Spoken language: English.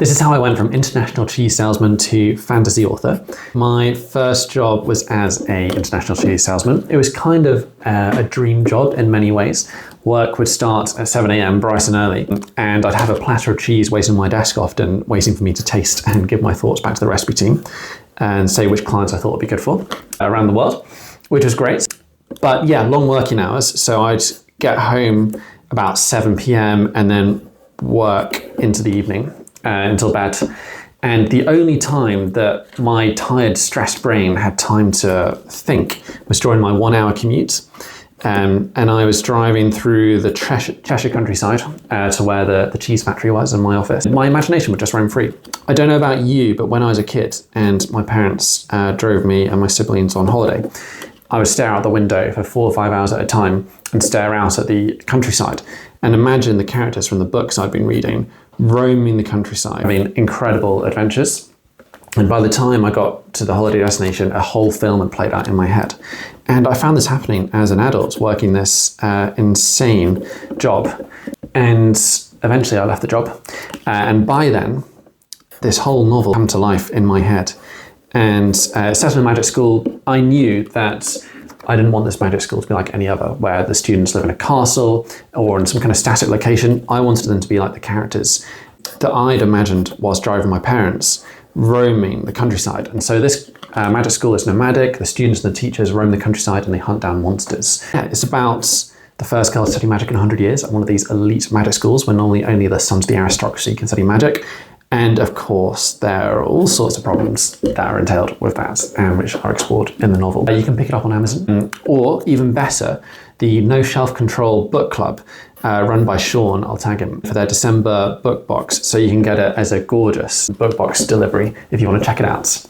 This is how I went from international cheese salesman to fantasy author. My first job was as an international cheese salesman. It was kind of a dream job in many ways. Work would start at 7 a.m. bright and early, and I'd have a platter of cheese waiting on my desk often, waiting for me to taste and give my thoughts back to the recipe team and say which clients I thought would be good for around the world, which was great. But yeah, long working hours. So I'd get home about 7 p.m. and then work into the evening until bed. And the only time that my tired, stressed brain had time to think was during my 1 hour commute. And I was driving through the Cheshire countryside to where the cheese factory was and my office. My imagination would just roam free. I don't know about you, but when I was a kid and my parents drove me and my siblings on holiday, I would stare out the window for 4 or 5 hours at a time and stare out at the countryside and imagine the characters from the books I'd been reading roaming the countryside, having incredible adventures. And by the time I got to the holiday destination, a whole film had played out in my head. And I found this happening as an adult, working this insane job. And eventually I left the job. And by then, this whole novel came to life in my head. And set in a magic school, I knew that I didn't want this magic school to be like any other, where the students live in a castle or in some kind of static location. I wanted them to be like the characters that I'd imagined whilst driving my parents, roaming the countryside. And so this magic school is nomadic. The students and the teachers roam the countryside and they hunt down monsters. Yeah, it's about the first girl to study magic in 100 years at one of these elite magic schools where normally only the sons of the aristocracy can study magic. And of course, there are all sorts of problems that are entailed with that, which are explored in the novel. You can pick it up on Amazon, or even better, the No Shelf Control book club run by Sean, I'll tag him, for their December book box. So you can get it as a gorgeous book box delivery if you want to check it out.